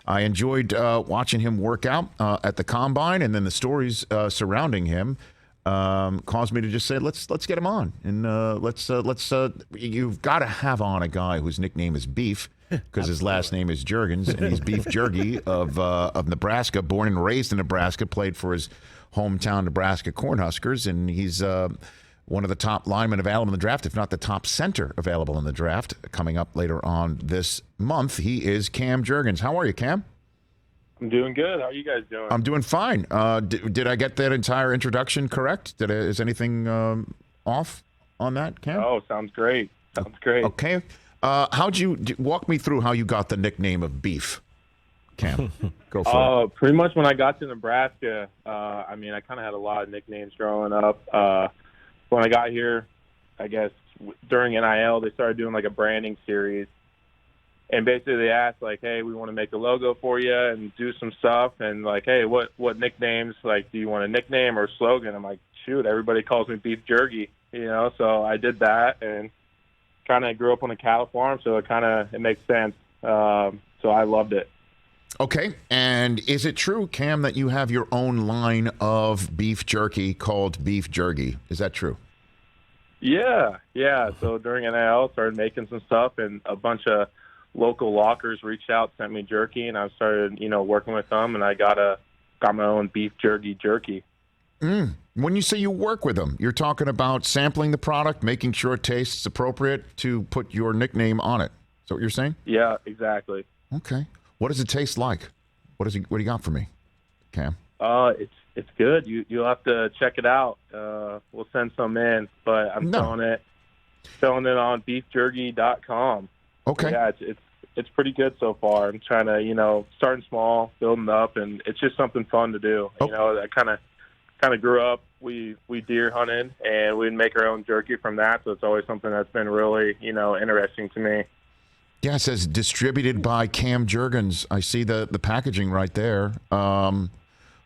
I enjoyed watching him work out at the combine, and then the stories surrounding him caused me to just say, let's get him on, and you've got to have on a guy whose nickname is Beef, because his last name is Jurgens, and he's Beef Jurgy of Nebraska, born and raised in Nebraska, played for his hometown Nebraska Cornhuskers, and he's one of the top linemen available in the draft, if not the top center available in the draft. Coming up later on this month, he is Cam Jurgens. How are you, Cam? I'm doing good. How are you guys doing? I'm doing fine. Did I get that entire introduction correct? Is anything off on that, Cam? Oh, sounds great. Sounds great. Okay. How'd you walk me through how you got the nickname of Beef, Cam? Go for it. Pretty much when I got to Nebraska, I kind of had a lot of nicknames growing up. When I got here, I guess during NIL, they started doing like a branding series. And basically they asked, like, hey, we want to make a logo for you and do some stuff. And like, hey, what nicknames, like, do you want a nickname or a slogan? I'm like, shoot, everybody calls me Beef Jerky, So I did that and kind of grew up on a cattle farm. So it makes sense. So I loved it. Okay. And is it true, Cam, that you have your own line of beef jerky called Beef Jurgy? Is that true? Yeah. So during NIL, started making some stuff, and a bunch of local lockers reached out, sent me jerky, and I started, working with them, and I got my own Beef Jerky. When you say you work with them, you're talking about sampling the product, making sure it tastes appropriate to put your nickname on it. Is that what you're saying? Yeah, exactly. Okay. What does it taste like? What do you got for me, Cam? It's good. You'll have to check it out. We'll send some in, but I'm selling it on beefjerky.com. Okay. Yeah, it's pretty good so far. I'm trying to, starting small, building up, and it's just something fun to do. I kind of grew up. We deer hunted, and we'd make our own jerky from that. So it's always something that's been really, interesting to me. Yeah, it says distributed by Cam Jurgens. I see the packaging right there.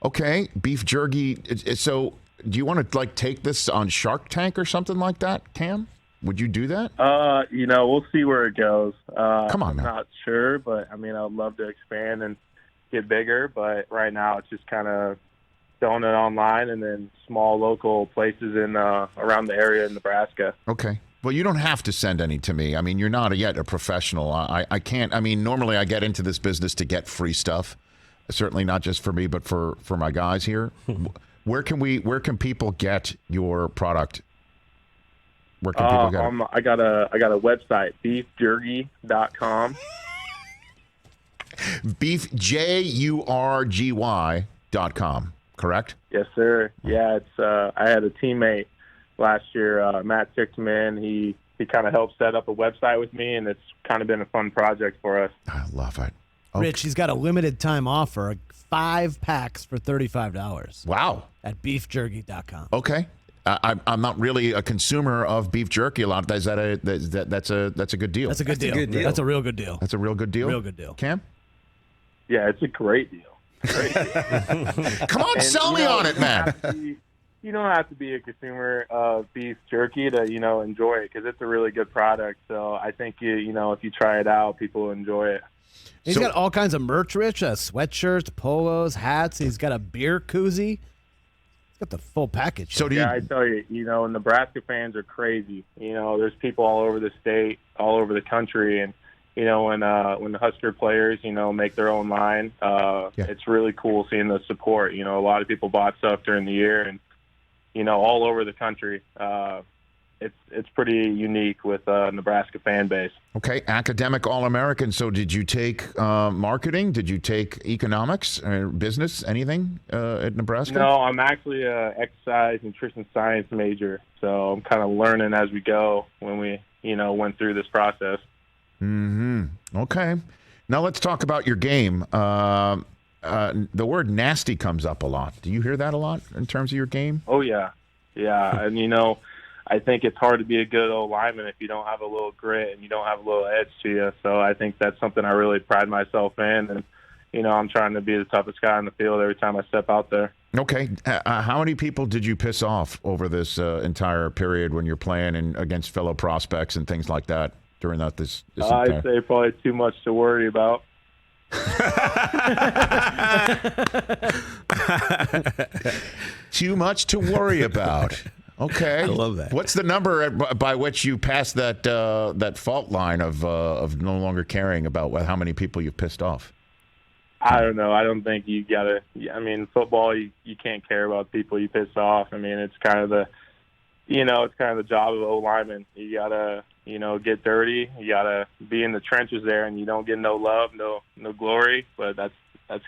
Okay, Beef Jerky. So do you want to take this on Shark Tank or something like that, Cam? Would you do that? We'll see where it goes. Come on, man. I'm not sure, but I'd love to expand and get bigger. But right now, it's just kind of selling it online and then small local places in around the area in Nebraska. Okay. Well, you don't have to send any to me. You're not yet a professional. I can't. Normally I get into this business to get free stuff. Certainly not just for me, but for my guys here. Where can people get your product? Where can people get it? I got a website, beefjerky.com. Beefjurgy.com, correct? Yes, sir. Yeah, it's I had a teammate last year, Matt Tickman. He kind of helped set up a website with me, and it's kind of been a fun project for us. I love it. Okay. Rich, he's got a limited time offer, 5 packs for $35. Wow. At beefjerky.com. Okay. I'm not really a consumer of beef jerky a lot. That's a good deal. That's a good deal. That's a real good deal. That's a real good deal. Real good deal. Cam? Yeah, it's a great deal. Great deal. Come on, sell me on it, man. You don't have to be a consumer of beef jerky to, enjoy it, because it's a really good product. So I think, if you try it out, people will enjoy it. He's got all kinds of merch, Rich, sweatshirts, polos, hats. He's got a beer koozie. He's got the full package. So I tell you, Nebraska fans are crazy. There's people all over the state, all over the country, and when the Husker players, make their own line, it's really cool seeing the support. A lot of people bought stuff during the year, and all over the country. It's pretty unique with Nebraska fan base. Okay, academic All-American. So did you take marketing? Did you take economics or business, anything at Nebraska? No, I'm actually an exercise nutrition science major. So I'm kind of learning as we go when we, went through this process. Okay. Now let's talk about your game. The word nasty comes up a lot. Do you hear that a lot in terms of your game? Oh, yeah. Yeah, and, I think it's hard to be a good old lineman if you don't have a little grit and you don't have a little edge to you. So I think that's something I really pride myself in. And, I'm trying to be the toughest guy on the field every time I step out there. Okay. How many people did you piss off over this entire period when you're playing against fellow prospects and things like that during this I'd say probably too much to worry about. Too much to worry about. Okay. I love that. What's the number by which you pass that fault line of no longer caring about how many people you've pissed off? I don't know. I don't think you got to – I mean, football, you can't care about people you piss off. I mean, it's kind of the – it's kind of the job of O-lineman. You got to, get dirty. You got to be in the trenches there, and you don't get no love, no glory. But that's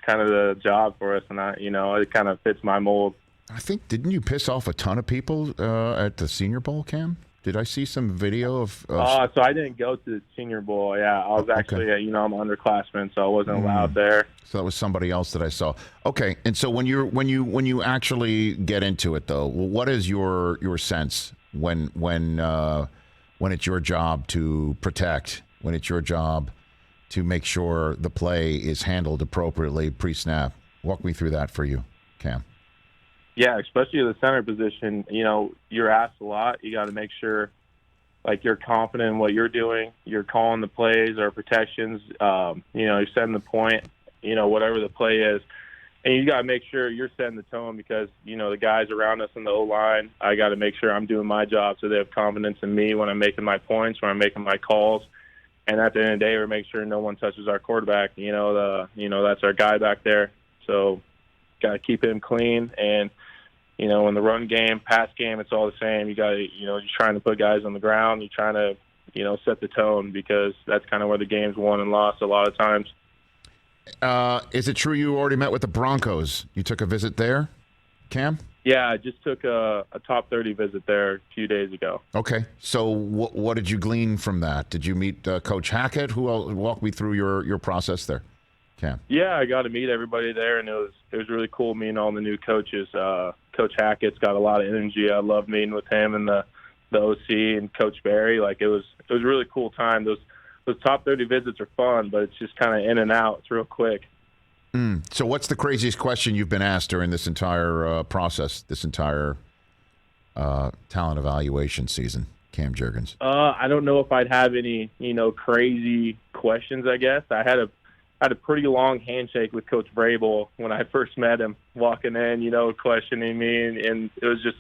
kind of the job for us, and it kind of fits my mold. I think, didn't you piss off a ton of people at the Senior Bowl, Cam? Did I see some video of so I didn't go to the Senior Bowl. Yeah, I was actually, I'm an underclassman, so I wasn't allowed there. So that was somebody else that I saw. Okay, and so when you actually get into it, though, what is your sense when it's your job to protect, when it's your job to make sure the play is handled appropriately pre-snap? Walk me through that for you, Cam. Yeah, especially the center position, you're asked a lot. You got to make sure, you're confident in what you're doing. You're calling the plays or protections. You're setting the point, whatever the play is. And you got to make sure you're setting the tone because, the guys around us in the O-line, I got to make sure I'm doing my job so they have confidence in me when I'm making my points, when I'm making my calls. And at the end of the day, we make sure no one touches our quarterback. That's our guy back there. So got to keep him clean. And, in the run game, pass game, it's all the same. You got to, you're trying to put guys on the ground. You're trying to, set the tone because that's kind of where the game's won and lost a lot of times. Is it true you already met with the Broncos? You took a visit there, Cam? Yeah, I just took a top 30 visit there a few days ago. Okay. So what did you glean from that? Did you meet Coach Hackett? Who else? Walk me through your process there, Cam. Yeah, I got to meet everybody there, and it was really cool meeting all the new coaches. Coach Hackett's got a lot of energy. I love meeting with him and the OC and Coach Barry. It was a really cool time. Those top 30 visits are fun, but it's just kind of in and out. It's real quick. So what's the craziest question you've been asked during this entire process, this entire talent evaluation season, Cam Jurgens? I don't know if I'd have any, crazy questions, I guess. I had a pretty long handshake with Coach Vrabel when I first met him, walking in, questioning me, and it was just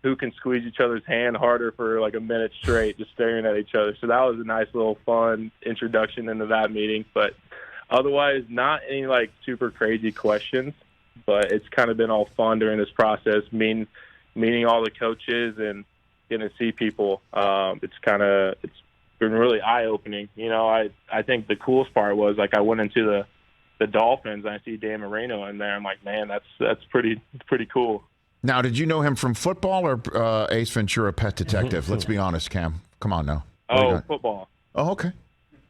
who can squeeze each other's hand harder for a minute straight, just staring at each other. So that was a nice little fun introduction into that meeting. But otherwise, not any super crazy questions, but it's kind of been all fun during this process, meeting all the coaches and getting to see people. It's been really eye-opening. I think the coolest part was I went into the Dolphins and I see Dan Marino in there. I'm like, man, that's pretty cool. Now, did you know him from football or Ace Ventura: Pet Detective? Let's be honest, Cam. Come on now. Football. Oh, okay.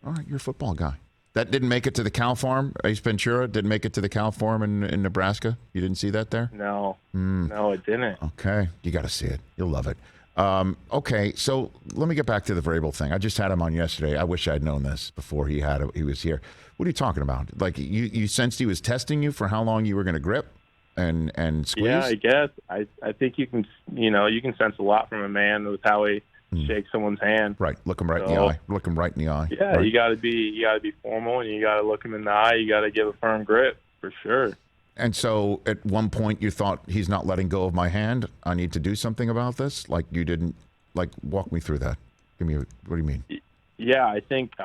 All right, you're a football guy. That didn't make it to the cow farm. Ace Ventura didn't make it to the cow farm in Nebraska. You didn't see that there? No, no, it didn't. Okay, you got to see it. You'll love it. Okay, so let me get back to the Vrabel thing. I just had him on yesterday. I wish I'd known this before he was here. What are you talking about? You sensed he was testing you for how long you were going to grip and squeeze? Yeah, I guess. I think you can sense a lot from a man with how he shakes someone's hand. Right, look him right in the eye. Look him right in the eye. Yeah, right? you got to be formal, and you got to look him in the eye. You got to give a firm grip for sure. And so at one point you thought, he's not letting go of my hand. I need to do something about this. You didn't, walk me through that. What do you mean? Yeah, I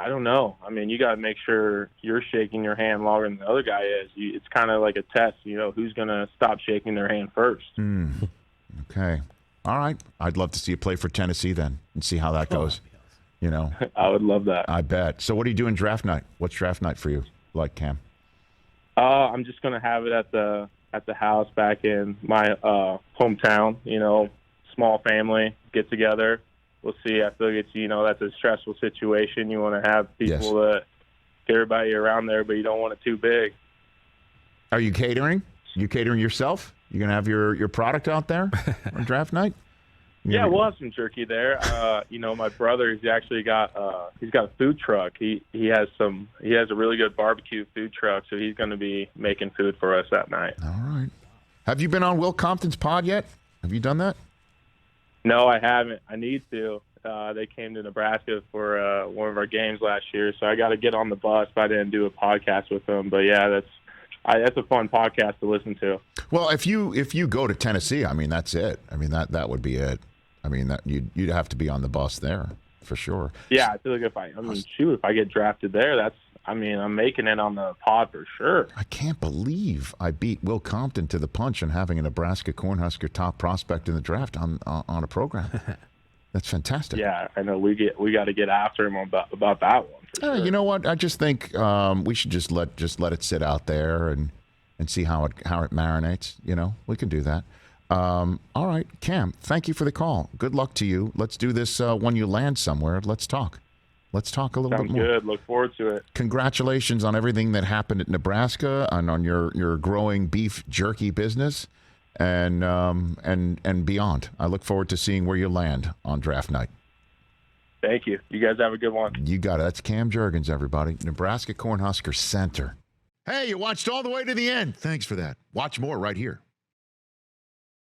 don't know. I mean, you got to make sure you're shaking your hand longer than the other guy is. It's kind of like a test, who's going to stop shaking their hand first. Okay. All right. I'd love to see you play for Tennessee then and see how that goes. I would love that. I bet. So what are you doing draft night? What's draft night for you, Cam? I'm just gonna have it at the house back in my hometown. Small family get together. We'll see. I feel like that's a stressful situation. You want to have people that get everybody around there, but you don't want it too big. Are you catering? You catering yourself? You gonna have your product out there on draft night? Yeah, we'll have some jerky there. My brother, he's actually got he's got a food truck. He has a really good barbecue food truck, so he's going to be making food for us that night. All right. Have you been on Will Compton's pod yet? Have you done that? No, I haven't. I need to. They came to Nebraska for one of our games last year, so I got to get on the bus. But I didn't do a podcast with them. But yeah, that's a fun podcast to listen to. Well, if you go to Tennessee, I mean, that's it. I mean, that would be it. I mean, that you'd have to be on the bus there for sure. Yeah, I feel like if I get drafted there, I'm making it on the pod for sure. I can't believe I beat Will Compton to the punch and having a Nebraska Cornhusker top prospect in the draft on a program. That's fantastic. Yeah, I know. We got to get after him about that one. For sure. You know what? I just think we should just let it sit out there and see how it marinates. You know, we can do that. All right, Cam. Thank you for the call. Good luck to you. Let's do this when you land somewhere. Let's talk. Let's talk a little bit more. Sounds good. Look forward to it. Congratulations on everything that happened at Nebraska and on your growing beef jerky business and beyond. I look forward to seeing where you land on draft night. Thank you. You guys have a good one. You got it. That's Cam Jurgens, everybody. Nebraska Cornhusker Center. Hey, you watched all the way to the end. Thanks for that. Watch more right here.